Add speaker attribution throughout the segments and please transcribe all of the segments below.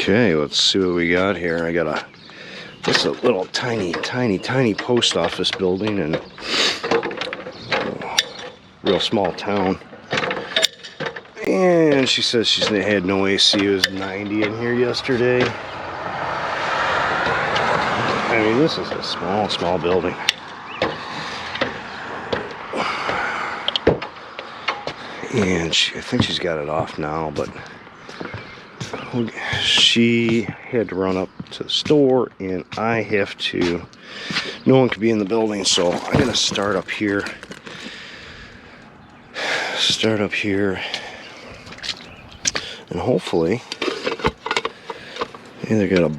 Speaker 1: Okay, let's see what we got here. I got just a little tiny post office building in a real small town. And she says she's had no AC. It was 90 in here yesterday. I mean, this is a small building. And I think she's got it off now, but she had to run up to the store, and I have to. No one could be in the building, so I'm gonna start up here. And hopefully, either get a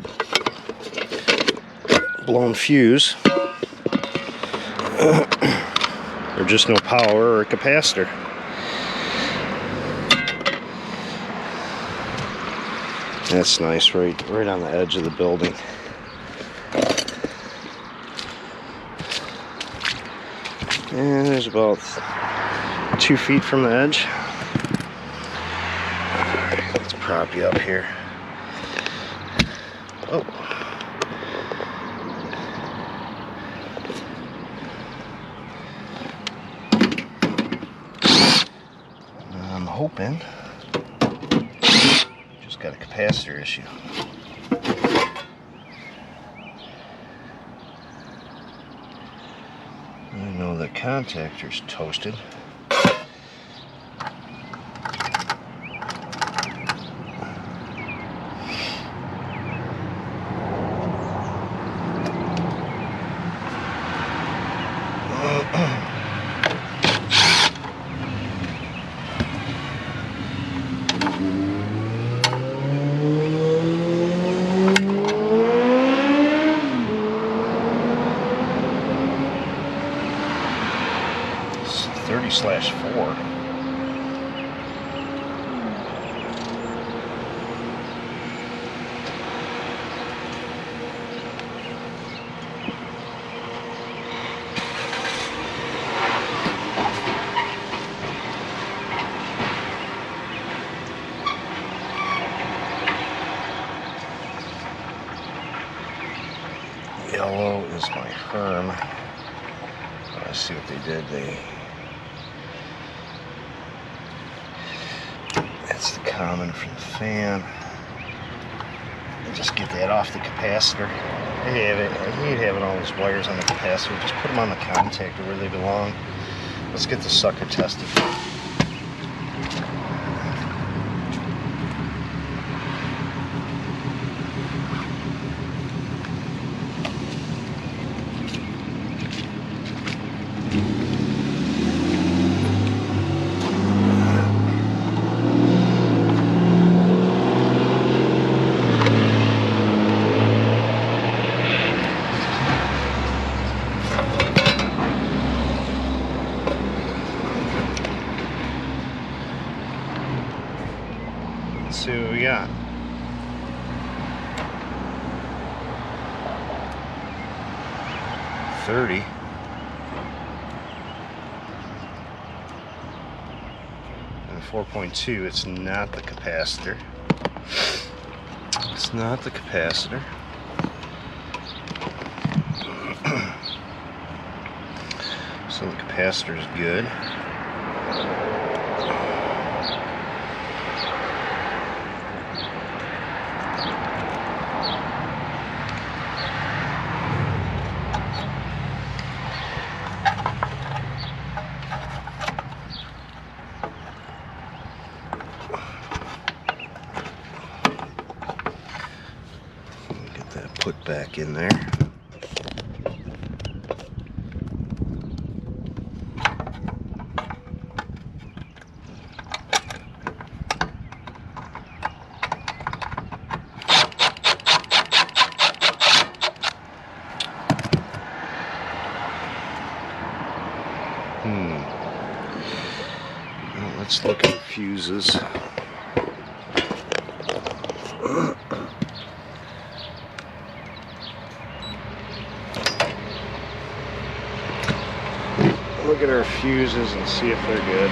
Speaker 1: blown fuse, or just no power or a capacitor. That's nice, right on the edge of the building. And there's about 2 feet from the edge. Alright, let's prop you up here. Oh. I'm hoping. Just got a capacitor issue. I know the contactor's toasted. It's 30/4. Yellow is my firm. Let's see what they did. That's the common for the fan. Just get that off the capacitor. I hate having all those wires on the capacitor. Just put them on the contactor where they belong. Let's get the sucker tested. Let's see what we got. $30. And 4.2. It's not the capacitor. It's not the capacitor. So the capacitor is good. Get that put back in there. Well, let's look at fuses. Look at our fuses and see if they're good.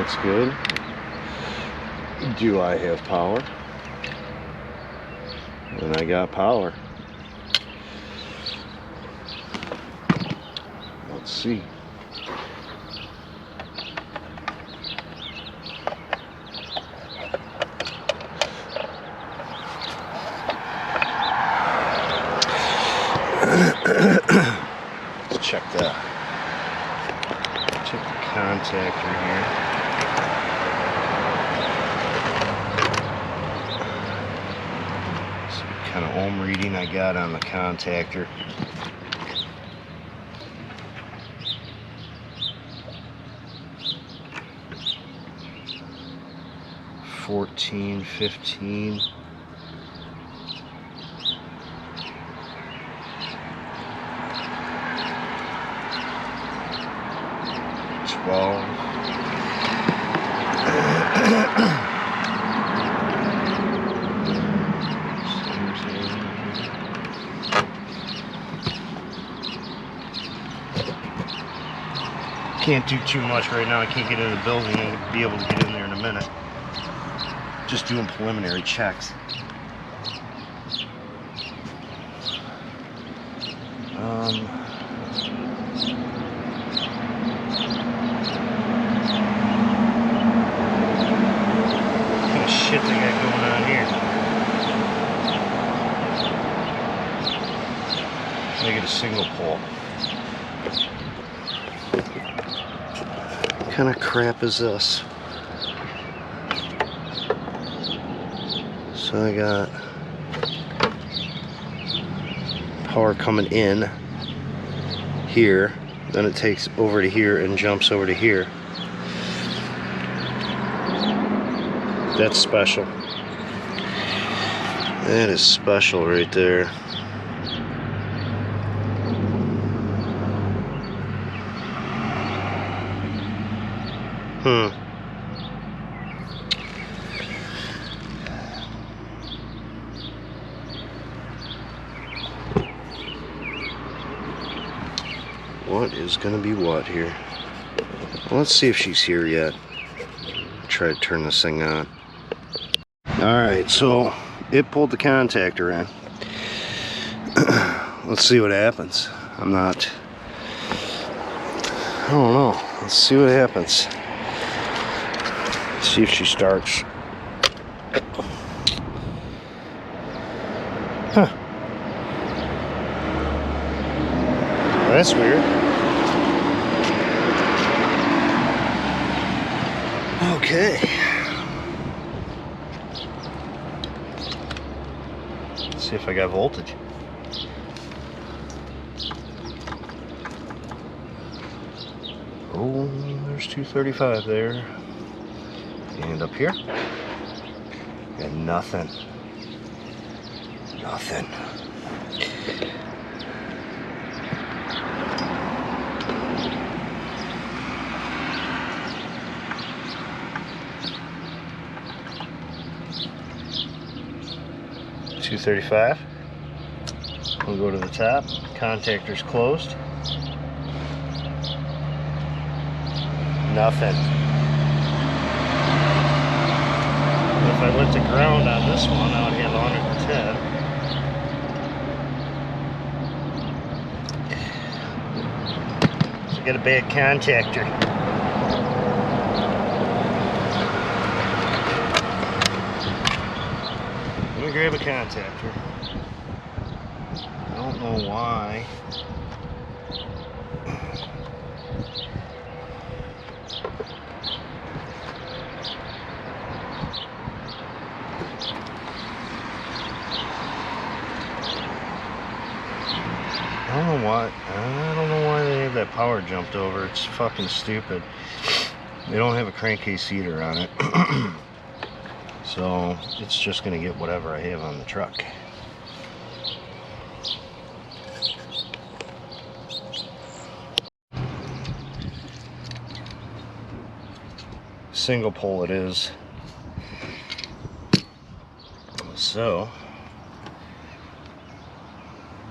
Speaker 1: that's good. Do I have power? And I got power. Let's see. Let's check that. Check the contactor here. See what kind of ohm reading I got on the contactor. $14, $15. Can't do too much right now. I can't get in the building and be able to get in there in a minute. Just doing preliminary checks. What kind of shit they got going on here? Make it a single pole. What kind of crap is this? So I got power coming in here, then it takes over to here and jumps over to here. That's special. That is special right there. What is gonna be what here? Well, let's see if she's here yet. Try to turn this thing on. Alright, so it pulled the contactor in. Let's see what happens. I don't know. Let's see what happens. See if she starts. Huh. That's weird. Okay. Let's see if I got voltage. Oh, there's 235 there. And up here, got nothing. Nothing. $235. We'll go to the top. Contactor's closed. Nothing. If I went to ground on this one, I would have 110. So I got a bad contactor. Let me grab a contactor. I don't know why. I don't know why they have that power jumped over. It's fucking stupid. They don't have a crankcase heater on it. So it's just gonna get whatever I have on the truck. Single pole it is. So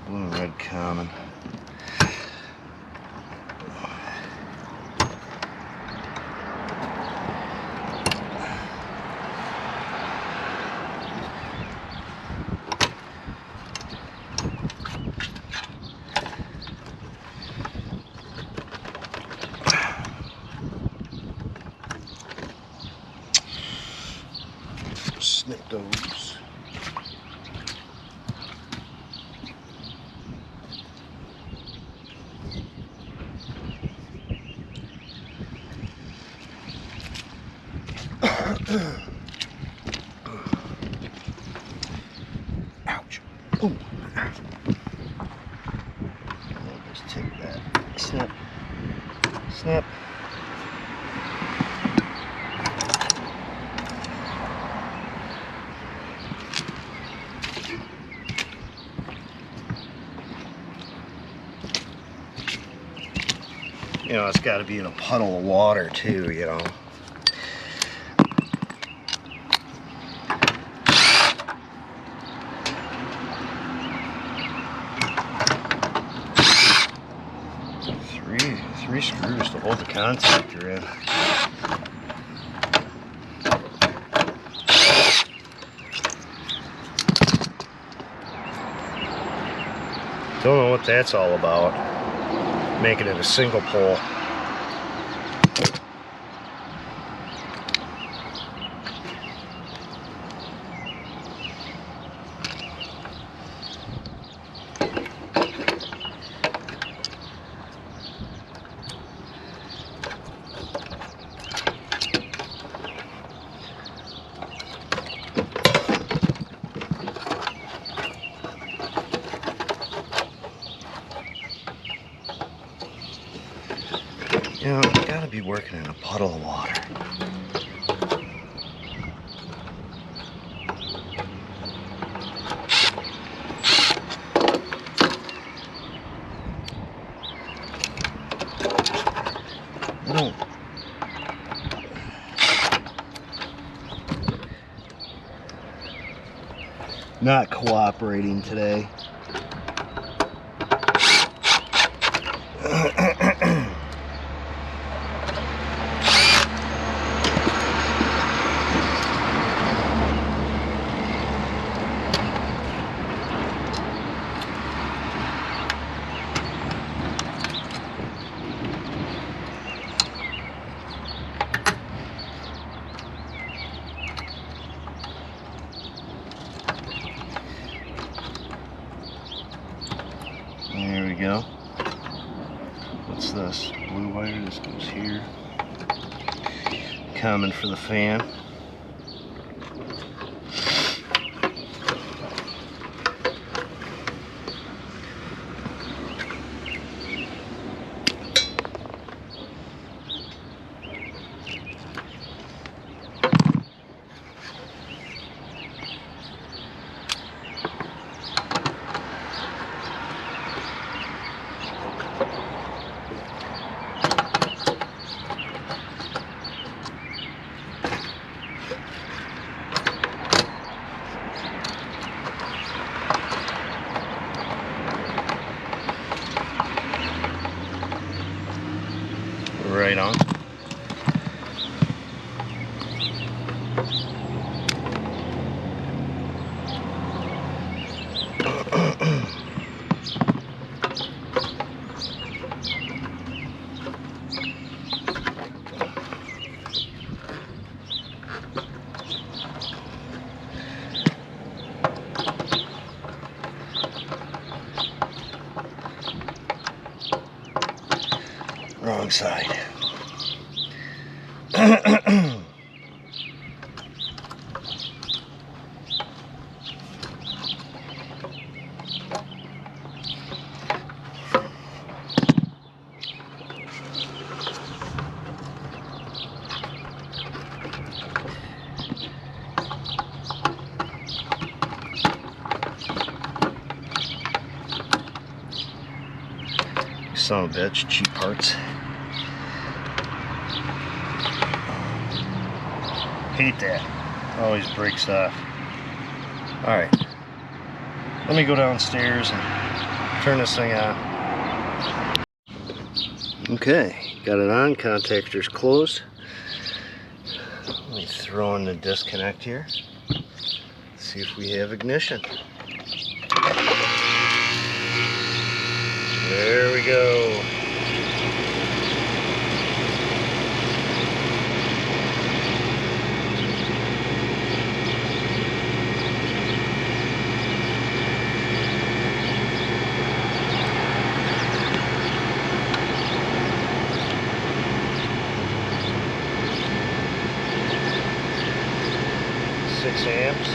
Speaker 1: blue and red common. those. Ouch. Ooh. I'll just take that. Snap. Snap. You know, it's got to be in a puddle of water too, you know. Three screws to hold the contactor in. Don't know what that's all about. Making it a single pole. You know, you gotta be working in a puddle of water. Not cooperating today. There we go. What's this? Blue wire, this goes here. Common for the fan. Right on. Wrong side. Son of a bitch, cheap parts. Hate that. Always breaks off. Alright. Let me go downstairs and turn this thing on. Okay, got it on. Contactor's closed. Let me throw in the disconnect here. See if we have ignition. There we go. amps.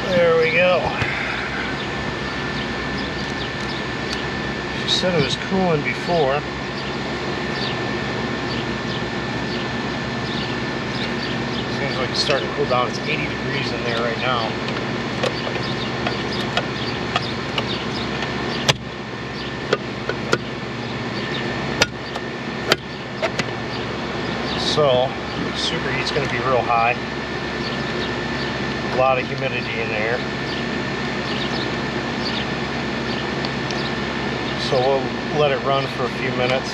Speaker 1: There we go. She said it was cooling before. Seems like it's starting to cool down. It's 80 degrees in there right now. So, superheat's going to be real high. A lot of humidity in there. So we'll let it run for a few minutes,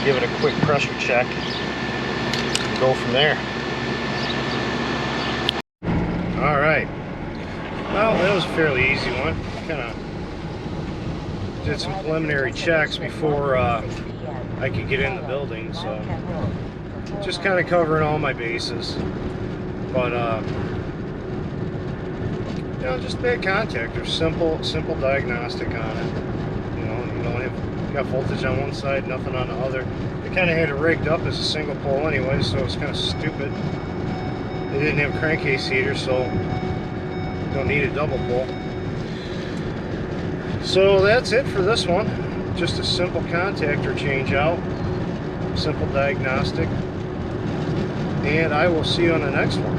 Speaker 1: give it a quick pressure check, and go from there. Alright, well that was a fairly easy one. Kind of did some preliminary checks before I could get in the building, so just kind of covering all my bases. But you know, just bad contactor, simple diagnostic on it. You don't got voltage on one side, nothing on the other. They kind of had it rigged up as a single pole anyway, so it's kind of stupid. They didn't have a crankcase heater, so you don't need a double pole. So that's it for this one. Just a simple contactor change out, simple diagnostic, and I will see you on the next one.